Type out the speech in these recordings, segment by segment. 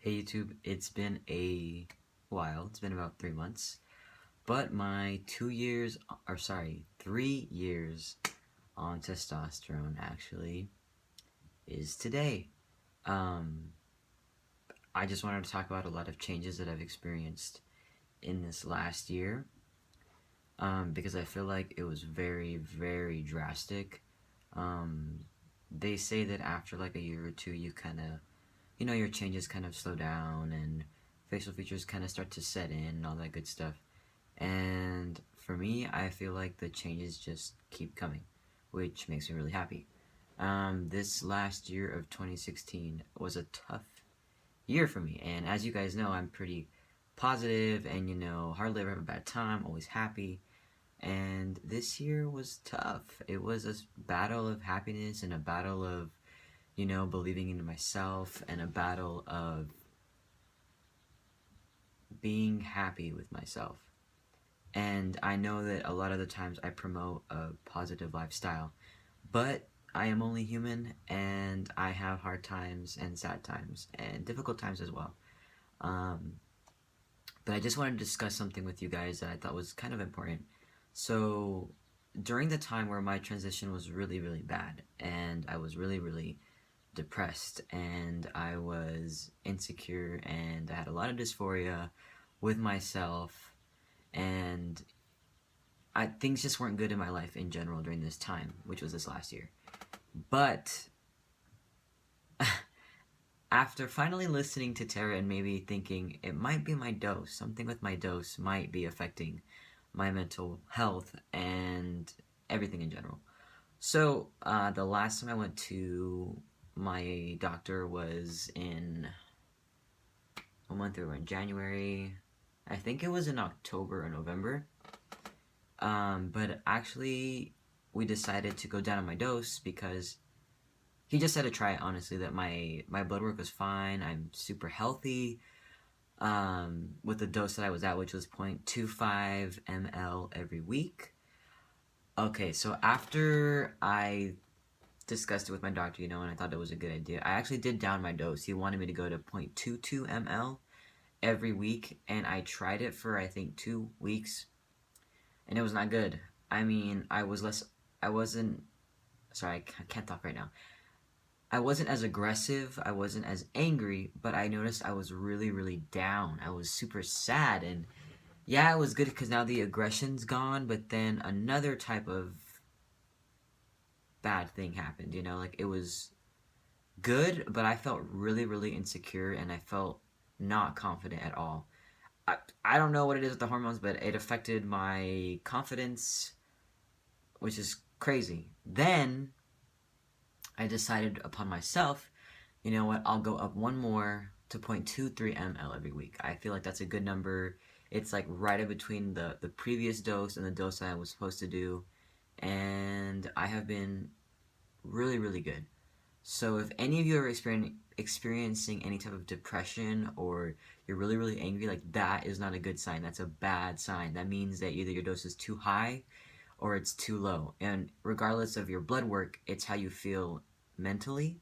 Hey YouTube, it's been a while. It's been about 3 months. But my 3 years on testosterone actually is today. Um, I just wanted to talk about a lot of changes that I've experienced in this last year. Because I feel like it was very, very drastic. Um, they say that after like a year or two, you kind of your changes kind of slow down and facial features kind of start to set in and all that good stuff. And for me, I feel like the changes just keep coming, which makes me really happy. This last year of 2016 was a tough year for me, and as you guys know, I'm pretty positive and hardly ever have a bad time, always happy. And this year was tough. It was a battle of happiness and a battle of believing in myself and a battle of being happy with myself. And I know that a lot of the times I promote a positive lifestyle, but I am only human and I have hard times and sad times and difficult times as well. Um, but I just wanted to discuss something with you guys that I thought was kind of important. So, during the time where my transition was really, really bad and I was really, really depressed and I was insecure and I had a lot of dysphoria with myself, and things just weren't good in my life in general during this time, which was this last year. But after finally listening to Tara and maybe thinking it might be my dose, something with my dose might be affecting my mental health and everything in general. So the last time I went to my doctor was in what month we were in? January. I think it was in October or November. But actually, we decided to go down on my dose because he just said to try it, honestly, that my blood work was fine. I'm super healthy with the dose that I was at, which was 0.25 ml every week. Okay, so after I discussed it with my doctor, and I thought it was a good idea, I actually did down my dose. He wanted me to go to 0.22 ml every week, and I tried it for I think 2 weeks, and it was not good. I mean, I wasn't, sorry, I can't talk right now. I wasn't as aggressive, I wasn't as angry, but I noticed I was really, really down. I was super sad, and yeah, it was good because now the aggression's gone, but then another type of bad thing happened, like it was good, but I felt really, really insecure, and I felt not confident at all. I don't know what it is with the hormones, but it affected my confidence, which is crazy. Then I decided upon myself, you know what, I'll go up one more to 0.23 ml every week. I feel like that's a good number. It's like right in between the previous dose and the dose that I was supposed to do. And I have been really, really good. So if any of you are experiencing any type of depression or you're really, really angry, like that is not a good sign. That's a bad sign. That means that either your dose is too high or it's too low. And regardless of your blood work, it's how you feel mentally.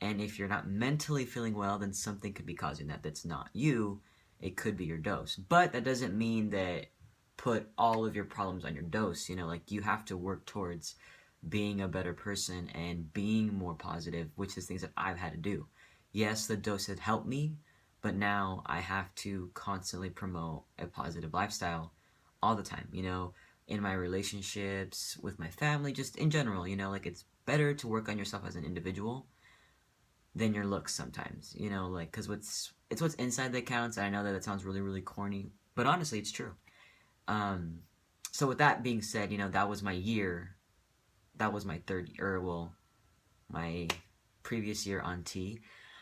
And if you're not mentally feeling well, then something could be causing that. That's not you. It could be your dose. But that doesn't mean that put all of your problems on your dose. Like you have to work towards being a better person and being more positive, which is things that I've had to do. Yes, the dose had helped me, but now I have to constantly promote a positive lifestyle all the time, in my relationships, with my family, just in general, like it's better to work on yourself as an individual than your looks sometimes, like, because it's what's inside that counts. And I know that sounds really, really corny, but honestly, it's true. Um, so with that being said, that was my year. That was my third, or well, my previous year on T.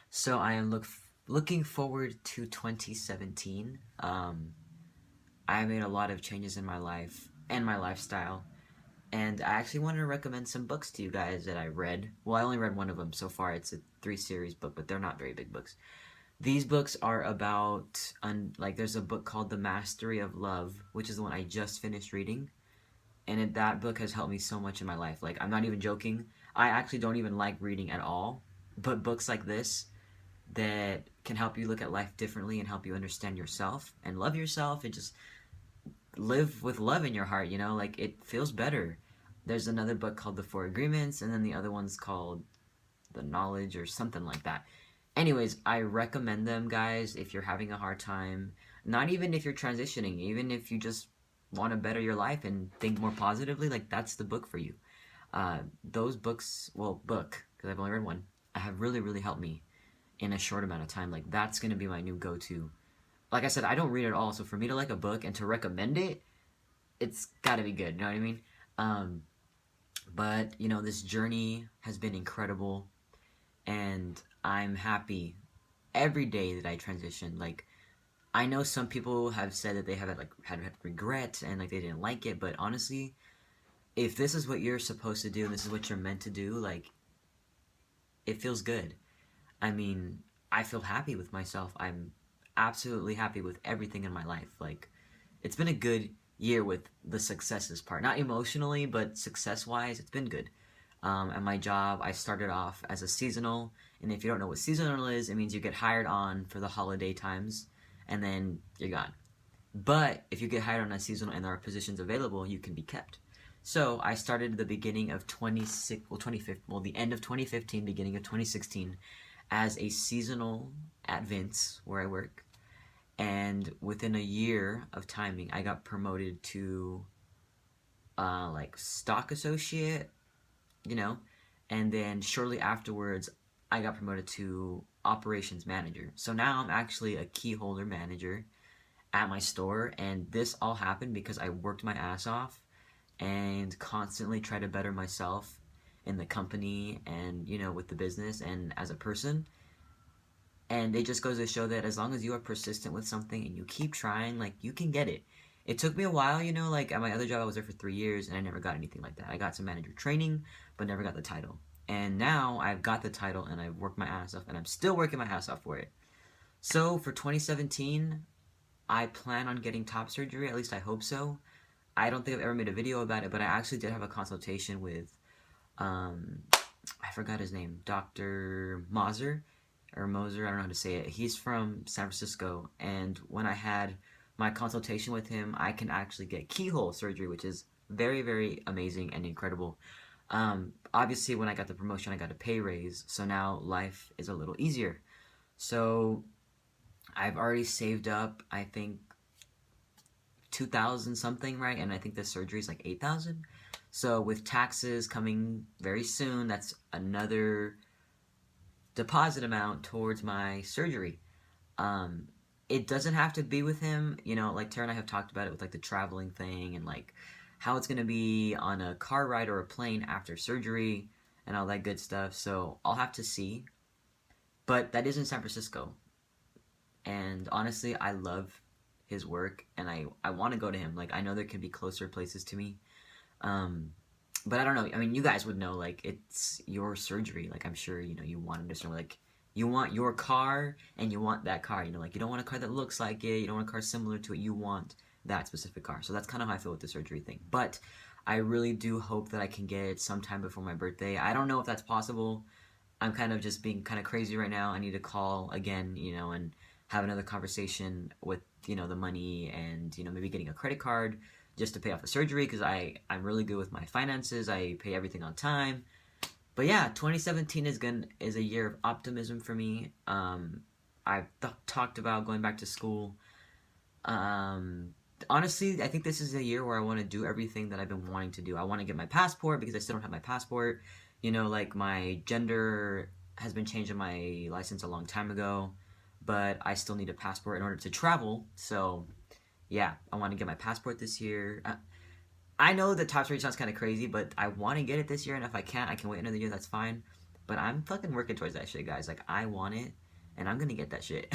So I am looking forward to 2017. I made a lot of changes in my life and my lifestyle, and I actually wanted to recommend some books to you guys that I read. Well, I only read one of them so far. It's a 3-series book, but they're not very big books. These books are about, like, there's a book called The Mastery of Love, which is the one I just finished reading. And that book has helped me so much in my life. Like, I'm not even joking. I actually don't even like reading at all. But books like this that can help you look at life differently and help you understand yourself and love yourself and just live with love in your heart, you know, like it feels better. There's another book called The Four Agreements, and then the other one's called The Knowledge or something like that. Anyways, I recommend them, guys, if you're having a hard time. Not even if you're transitioning, even if you just want to better your life and think more positively, like that's the book for you. Those books, well, book, because I've only read one, have really, really helped me in a short amount of time. Like that's going to be my new go-to. Like I said, I don't read at all, so for me to like a book and to recommend it, it's got to be good, you know what I mean? Um, but, you know, this journey has been incredible, and I'm happy every day that I transition. Like, I know some people have said that they have had regret and like they didn't like it, but honestly, if this is what you're supposed to do and this is what you're meant to do, like it feels good. I mean, I feel happy with myself. I'm absolutely happy with everything in my life. Like it's been a good year with the successes part. Not emotionally, but success-wise, it's been good. At my job, I started off as a seasonal, and if you don't know what seasonal is, it means you get hired on for the holiday times, and then you're gone. But if you get hired on a seasonal and there are positions available, you can be kept. So I started at the beginning of 2015, the end of 2015, beginning of 2016, as a seasonal at Vince, where I work. And within a year of timing, I got promoted to like stock associate, you know, and then shortly afterwards, I got promoted to operations manager. So now I'm actually a key holder manager at my store, and this all happened because I worked my ass off and constantly tried to better myself in the company and, you know, with the business and as a person. And it just goes to show that as long as you are persistent with something and you keep trying, like you can get it. It took me a while, you know, like at my other job I was there for 3 years and I never got anything like that. I got some manager training, but never got the title. And now I've got the title and I've worked my ass off and I'm still working my ass off for it. So for 2017, I plan on getting top surgery, at least I hope so. I don't think I've ever made a video about it, but I actually did have a consultation with, um, I forgot his name, Dr. Moser, or Moser, I don't know how to say it. He's from San Francisco, and when I had my consultation with him, I can actually get keyhole surgery, which is very, very amazing and incredible. Obviously, when I got the promotion, I got a pay raise, so now life is a little easier. So I've already saved up, I think, 2,000 something, right? And I think the surgery is like 8,000. So with taxes coming very soon, that's another deposit amount towards my surgery. Um, it doesn't have to be with him, you know, like Tara and I have talked about it with like the traveling thing and like how it's gonna be on a car ride or a plane after surgery and all that good stuff. So I'll have to see. But that is in San Francisco. And honestly, I love his work and I want to go to him. Like I know there can be closer places to me. Um, but I don't know. I mean, you guys would know, like, it's your surgery. Like, I'm sure, you know, you want to understand, like, you want your car and you want that car. You know, like, you don't want a car that looks like it. You don't want a car similar to it. You want that specific car. So that's kind of how I feel with the surgery thing. But I really do hope that I can get it sometime before my birthday. I don't know if that's possible. I'm kind of just being kind of crazy right now. I need to call again, you know, and have another conversation with, you know, the money and, you know, maybe getting a credit card just to pay off the surgery because I'm really good with my finances. I pay everything on time. But yeah, 2017 is a year of optimism for me. I've talked about going back to school. Honestly, I think this is a year where I want to do everything that I've been wanting to do. I want to get my passport because I still don't have my passport. You know, like my gender has been changed in my license a long time ago, but I still need a passport in order to travel. So yeah, I want to get my passport this year. I know the top surgery sounds kind of crazy, but I want to get it this year, and if I can't, I can wait another year. That's fine. But I'm fucking working towards that shit, guys. Like I want it, and I'm gonna get that shit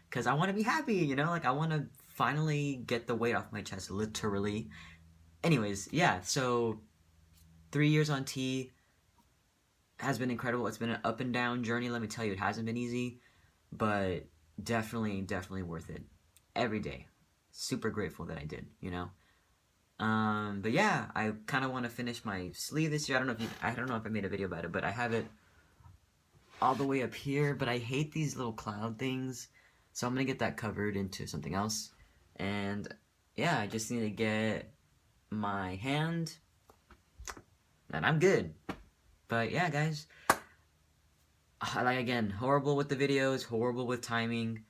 because I want to be happy. You know, like I want to finally get the weight off my chest, literally. Anyways, yeah. So 3 years on T has been incredible. It's been an up and down journey. Let me tell you, it hasn't been easy, but definitely, definitely worth it. Every day, super grateful that I did. You know. But yeah, I kind of want to finish my sleeve this year. I don't know if I made a video about it, but I have it all the way up here, but I hate these little cloud things. So I'm gonna get that covered into something else. And yeah, I just need to get my hand, and I'm good. But yeah, guys, like again, horrible with the videos, horrible with timing,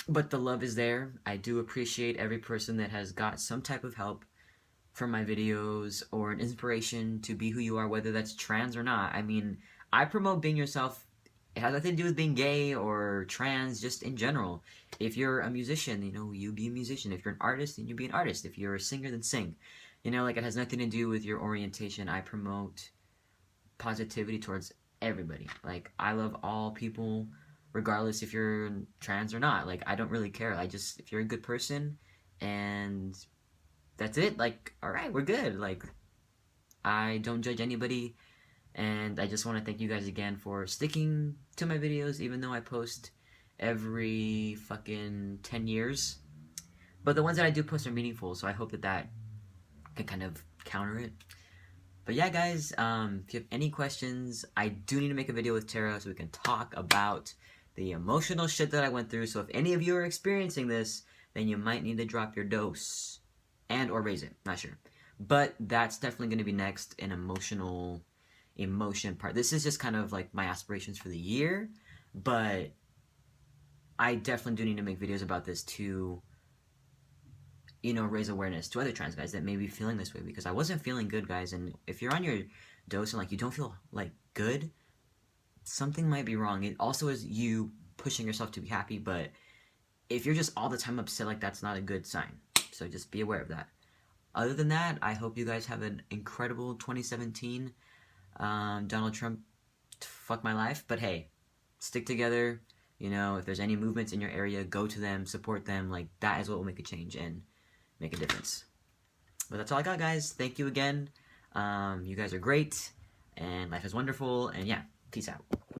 but the love is there. I do appreciate every person that has got some type of help from my videos or an inspiration to be who you are, whether that's trans or not. I mean, I promote being yourself. It has nothing to do with being gay or trans, just in general. If you're a musician, you know, you be a musician. If you're an artist, then you be an artist. If you're a singer, then sing. You know, like, it has nothing to do with your orientation. I promote positivity towards everybody. Like, I love all people, regardless if you're trans or not. Like, I don't really care. If you're a good person and that's it, like, all right, we're good. Like, I don't judge anybody, and I just want to thank you guys again for sticking to my videos, even though I post every fucking 10 years. But the ones that I do post are meaningful, so I hope that that can kind of counter it. But yeah, guys, if you have any questions, I do need to make a video with Tara so we can talk about the emotional shit that I went through. So if any of you are experiencing this, then you might need to drop your dose and or raise it, not sure. But that's definitely going to be next, an emotion part. This is just kind of like my aspirations for the year, but I definitely do need to make videos about this to, you know, raise awareness to other trans guys that may be feeling this way, because I wasn't feeling good, guys. And if you're on your dose and like you don't feel like good, something might be wrong. It also is you pushing yourself to be happy, but if you're just all the time upset, like, that's not a good sign. So just be aware of that. Other than that, I hope you guys have an incredible 2017. Donald Trump, fuck my life, but hey, stick together. You know, if there's any movements in your area, go to them, support them. Like, that is what will make a change and make a difference. But that's all I got, guys. Thank you again. You guys are great, and life is wonderful, and yeah, peace out.